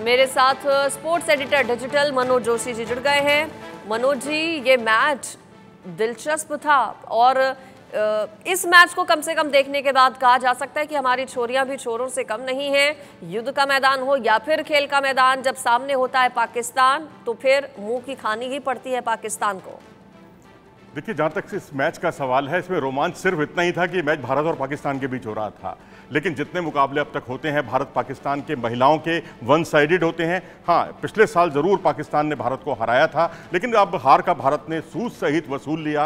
मेरे साथ sports editor digital Manoj Joshi ji जुड़ गए हैं। मनोज जी, ये मैच दिलचस्प था और इस मैच को कम से कम देखने के बाद कहा जा सकता है कि हमारी छोरियां भी छोरों से कम नहीं हैं। युद्ध का मैदान हो या फिर खेल का मैदान, जब सामने होता है पाकिस्तान तो फिर मुंह की खानी ही पड़ती है पाकिस्तान को। देखिए, जहाँ तक इस मैच का सवाल है, इसमें रोमांच सिर्फ इतना ही था कि मैच भारत और पाकिस्तान के बीच हो रहा था। लेकिन जितने मुकाबले अब तक होते हैं भारत पाकिस्तान के महिलाओं के वन साइडेड होते हैं। हाँ, पिछले साल ज़रूर पाकिस्तान ने भारत को हराया था, लेकिन अब हार का भारत ने सूद सहित वसूल लिया।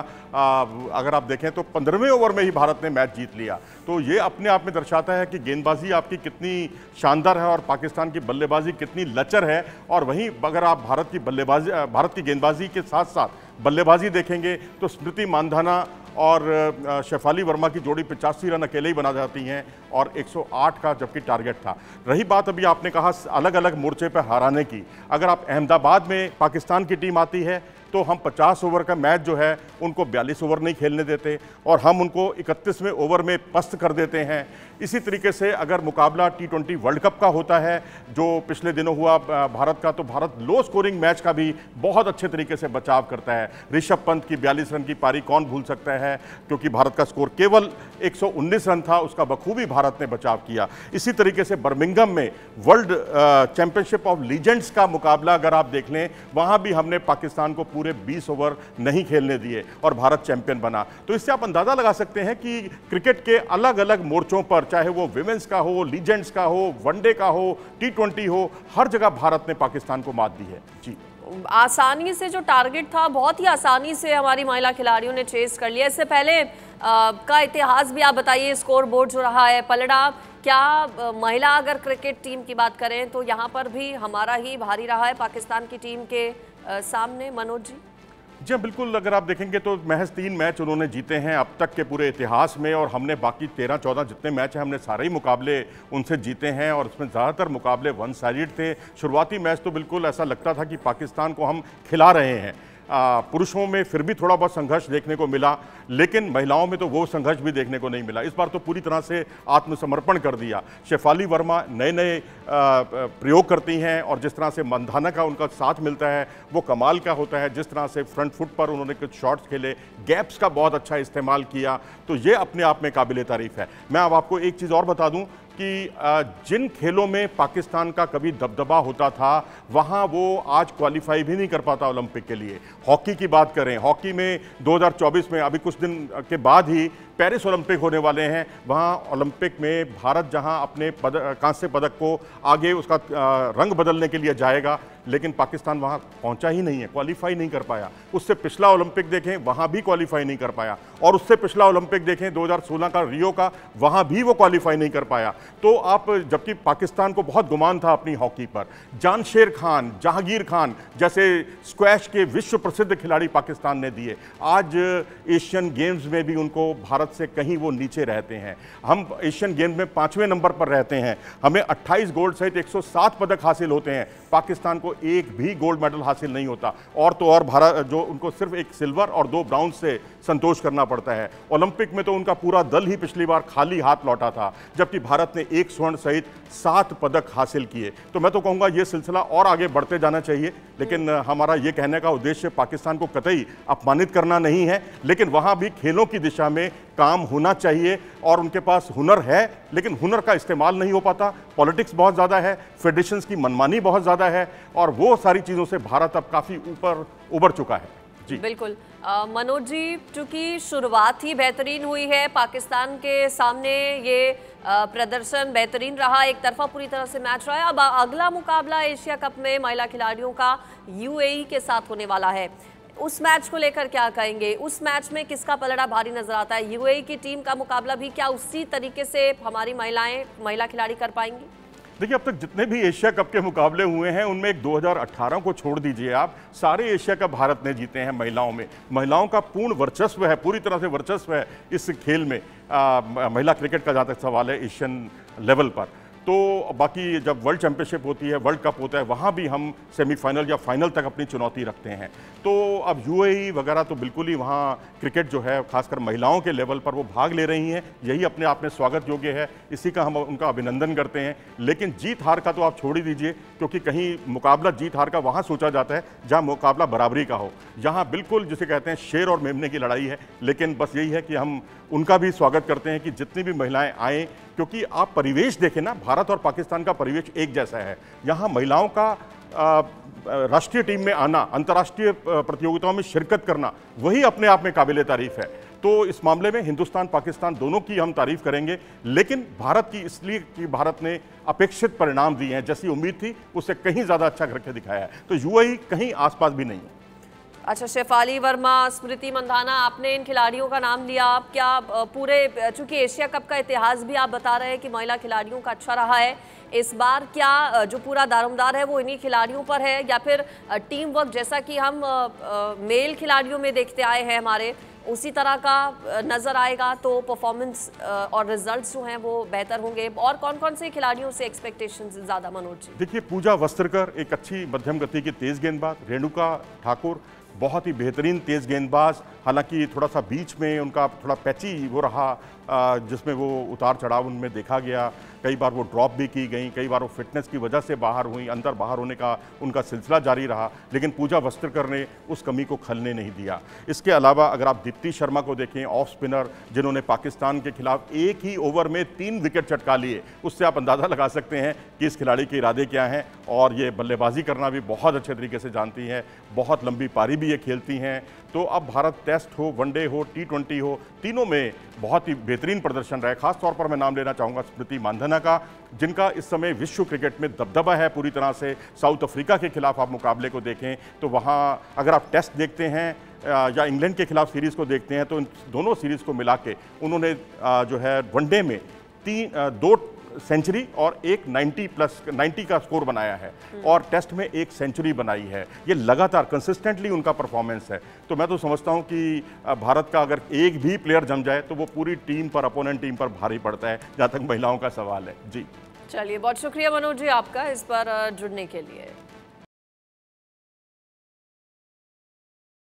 अगर आप देखें तो 15वें ओवर में ही भारत ने मैच जीत लिया। तो ये अपने आप में दर्शाता है कि गेंदबाजी आपकी कितनी शानदार है और पाकिस्तान की बल्लेबाजी कितनी लचर है। और वहीं अगर आप भारत की गेंदबाजी के साथ साथ बल्लेबाजी देखेंगे तो स्मृति मानधाना और शेफाली वर्मा की जोड़ी 85 रन अकेले ही बना जाती हैं और 108 का जबकि टारगेट था। रही बात अभी आपने कहा अलग अलग मोर्चे पर हराने की, अगर आप अहमदाबाद में पाकिस्तान की टीम आती है तो हम 50 ओवर का मैच जो है उनको 42 ओवर नहीं खेलने देते और हम उनको 31वें ओवर में पस्त कर देते हैं। इसी तरीके से अगर मुकाबला T20 वर्ल्ड कप का होता है जो पिछले दिनों हुआ भारत का, तो भारत लो स्कोरिंग मैच का भी बहुत अच्छे तरीके से बचाव करता है। ऋषभ पंत की 42 रन की पारी कौन भूल सकता है, क्योंकि भारत का स्कोर केवल 119 रन था, उसका बखूबी भारत ने बचाव किया। इसी तरीके से बर्मिंघम में वर्ल्ड चैंपियनशिप ऑफ लीजेंड्स का मुकाबला अगर आप देख लें, वहाँ भी हमने पाकिस्तान को पूरे 20 ओवर नहीं खेलने दिए और भारत चैंपियन बना। तो इससे आप अंदाजा लगा सकते हैं कि क्रिकेट के अलग अलग मोर्चों पर, चाहे वो विमेंस का हो, लीजेंड्स का हो, वनडे का हो, T20 हो, हर जगह भारत ने पाकिस्तान को मात दी है। जी, आसानी से जो टारगेट था बहुत ही आसानी से हमारी महिला खिलाड़ियों ने चेस कर लिया। इससे पहले का इतिहास भी आप बताइए, स्कोर बोर्ड जो रहा है पलड़ा, क्या महिला अगर क्रिकेट टीम की बात करें तो यहाँ पर भी हमारा ही भारी रहा है पाकिस्तान की टीम के सामने? मनोज जी। जी बिल्कुल, अगर आप देखेंगे तो महज 3 मैच उन्होंने जीते हैं अब तक के पूरे इतिहास में, और हमने बाकी 13-14 जितने मैच हैं हमने सारे ही मुकाबले उनसे जीते हैं और उसमें ज़्यादातर मुकाबले वन साइडेड थे। शुरुआती मैच तो बिल्कुल ऐसा लगता था कि पाकिस्तान को हम खिला रहे हैं। पुरुषों में फिर भी थोड़ा बहुत संघर्ष देखने को मिला, लेकिन महिलाओं में तो वो संघर्ष भी देखने को नहीं मिला। इस बार तो पूरी तरह से आत्मसमर्पण कर दिया। शेफाली वर्मा नए नए प्रयोग करती हैं और जिस तरह से मंधाना का उनका साथ मिलता है वो कमाल का होता है। जिस तरह से फ्रंट फुट पर उन्होंने कुछ शॉट्स खेले, गैप्स का बहुत अच्छा इस्तेमाल किया, तो ये अपने आप में काबिल तारीफ़ है। मैं अब आपको एक चीज़ और बता दूं कि जिन खेलों में पाकिस्तान का कभी दबदबा होता था वहाँ वो आज क्वालिफाई भी नहीं कर पाता ओलंपिक के लिए। हॉकी की बात करें, हॉकी में 2024 में अभी कुछ दिन के बाद ही पेरिस ओलंपिक होने वाले हैं। वहाँ ओलंपिक में भारत जहाँ अपने कांस्य पदक को आगे उसका रंग बदलने के लिए जाएगा, लेकिन पाकिस्तान वहाँ पहुँचा ही नहीं है, क्वालिफाई नहीं कर पाया। उससे पिछला ओलंपिक देखें, वहाँ भी क्वालिफाई नहीं कर पाया, और उससे पिछला ओलंपिक देखें 2016 का रियो का, वहाँ भी वो क्वालिफाई नहीं कर पाया। तो आप, जबकि पाकिस्तान को बहुत गुमान था अपनी हॉकी पर, जानशेर खान, जहांगीर खान जैसे स्क्वैश के विश्व प्रसिद्ध खिलाड़ी पाकिस्तान ने दिए। आज एशियन गेम्स में भी उनको भारत से कहीं वो नीचे रहते हैं। हम एशियन गेम्स में 5वें नंबर पर रहते हैं, हमें 28 गोल्ड सहित 107 पदक हासिल होते हैं। पाकिस्तान को एक भी गोल्ड मेडल हासिल नहीं होता, और तो और भारत जो उनको सिर्फ 1 सिल्वर और 2 ब्राउन से संतोष करना पड़ता है। ओलंपिक में तो उनका पूरा दल ही पिछली बार खाली हाथ लौटा था, जबकि भारत ने 1 स्वर्ण सहित 7 पदक हासिल किए। तो मैं तो कहूँगा ये सिलसिला और आगे बढ़ते जाना चाहिए, लेकिन हमारा ये कहने का उद्देश्य पाकिस्तान को कतई अपमानित करना नहीं है, लेकिन वहाँ भी खेलों की दिशा में काम होना चाहिए। और उनके पास हुनर है, लेकिन हुनर का इस्तेमाल नहीं हो पाता। पॉलिटिक्स बहुत ज़्यादा है, फेडरेशंस की मनमानी बहुत ज़्यादा है, और वो सारी चीज़ों से भारत अब काफ़ी ऊपर उभर चुका है। जी बिल्कुल। मनोज जी, चूंकि शुरुआत ही बेहतरीन हुई है पाकिस्तान के सामने, ये प्रदर्शन बेहतरीन रहा, एक तरफा पूरी तरह से मैच रहा है। अब अगला मुकाबला एशिया कप में महिला खिलाड़ियों का UAE के साथ होने वाला है। उस मैच को लेकर क्या कहेंगे? उस मैच में किसका पलड़ा भारी नजर आता है? UAE की टीम का मुकाबला भी क्या उसी तरीके से हमारी महिला खिलाड़ी कर पाएंगी? देखिए, अब तक जितने भी एशिया कप के मुकाबले हुए हैं उनमें एक 2018 को छोड़ दीजिए आप, सारे एशिया कप भारत ने जीते हैं महिलाओं में। महिलाओं का पूर्ण वर्चस्व है, पूरी तरह से वर्चस्व है इस खेल में, महिला क्रिकेट का जहाँ तक सवाल है एशियन लेवल पर। तो बाकी जब वर्ल्ड चैंपियनशिप होती है, वर्ल्ड कप होता है, वहाँ भी हम सेमीफाइनल या फाइनल तक अपनी चुनौती रखते हैं। तो अब यूएई वगैरह तो बिल्कुल ही वहाँ क्रिकेट जो है खासकर महिलाओं के लेवल पर वो भाग ले रही हैं, यही अपने आप में स्वागत योग्य है, इसी का हम उनका अभिनंदन करते हैं। लेकिन जीत हार का तो आप छोड़ ही दीजिए, क्योंकि कहीं मुकाबला जीत हार का वहाँ सोचा जाता है जहाँ मुकाबला बराबरी का हो। यहाँ बिल्कुल जिसे कहते हैं शेर और मेमने की लड़ाई है। लेकिन बस यही है कि हम उनका भी स्वागत करते हैं कि जितनी भी महिलाएं आएँ, क्योंकि आप परिवेश देखें ना, भारत और पाकिस्तान का परिवेश एक जैसा है। यहाँ महिलाओं का राष्ट्रीय टीम में आना, अंतर्राष्ट्रीय प्रतियोगिताओं में शिरकत करना, वही अपने आप में काबिले तारीफ है। तो इस मामले में हिंदुस्तान पाकिस्तान दोनों की हम तारीफ करेंगे, लेकिन भारत की इसलिए कि भारत ने अपेक्षित परिणाम दिए हैं, जैसी उम्मीद थी उससे कहीं ज़्यादा अच्छा करके दिखाया है। तो यूएई कहीं आसपास भी नहीं है। अच्छा, शेफाली वर्मा, स्मृति मंधाना, आपने इन खिलाड़ियों का नाम लिया। आप क्या पूरे, चूंकि एशिया कप का इतिहास भी आप बता रहे हैं कि महिला खिलाड़ियों का अच्छा रहा है, इस बार क्या जो पूरा दारोमदार है वो इन्हीं खिलाड़ियों पर है, या फिर टीम वर्क जैसा कि हम मेल खिलाड़ियों में देखते आए हैं हमारे, उसी तरह का नजर आएगा? तो परफॉर्मेंस और रिजल्ट्स जो हैं वो बेहतर होंगे। और कौन कौन से खिलाड़ियों से एक्सपेक्टेशंस ज़्यादा, मनोज जी? देखिए, पूजा वस्त्रकर एक अच्छी मध्यम गति की तेज गेंदबाज, रेणुका ठाकुर बहुत ही बेहतरीन तेज गेंदबाज, हालांकि थोड़ा सा बीच में उनका थोड़ा पैची वो रहा, जिसमें वो उतार चढ़ाव उनमें देखा गया। कई बार वो ड्रॉप भी की गई, कई बार वो फिटनेस की वजह से बाहर हुई, अंदर बाहर होने का उनका सिलसिला जारी रहा। लेकिन पूजा वस्त्रकर ने उस कमी को खलने नहीं दिया। इसके अलावा अगर आप दीप्ति शर्मा को देखें, ऑफ स्पिनर, जिन्होंने पाकिस्तान के खिलाफ एक ही ओवर में 3 विकेट चटका लिए, उससे आप अंदाज़ा लगा सकते हैं कि इस खिलाड़ी के इरादे क्या हैं। और ये बल्लेबाजी करना भी बहुत अच्छे तरीके से जानती हैं, बहुत लंबी पारी भी ये खेलती हैं। तो अब भारत टेस्ट हो, वनडे हो, T20 हो, तीनों में बहुत ही बेहतरीन प्रदर्शन रहा है। खास तौर पर मैं नाम लेना चाहूँगा स्मृति मांधाना का, जिनका इस समय विश्व क्रिकेट में दबदबा है पूरी तरह से। साउथ अफ्रीका के खिलाफ आप मुकाबले को देखें तो वहाँ अगर आप टेस्ट देखते हैं या इंग्लैंड के खिलाफ सीरीज़ को देखते हैं, तो इन दोनों सीरीज़ को मिला के उन्होंने जो है वनडे में 2 सेंचुरी और एक 90 का स्कोर बनाया है, और टेस्ट में 1 सेंचुरी बनाई है। ये लगातार कंसिस्टेंटली उनका परफॉर्मेंस है। तो मैं तो समझता हूं कि भारत का अगर एक भी प्लेयर जम जाए तो वो पूरी टीम पर, अपोनेंट टीम पर भारी पड़ता है, जहां तक महिलाओं का सवाल है। जी चलिए, बहुत शुक्रिया मनोज जी आपका इस पर जुड़ने के लिए।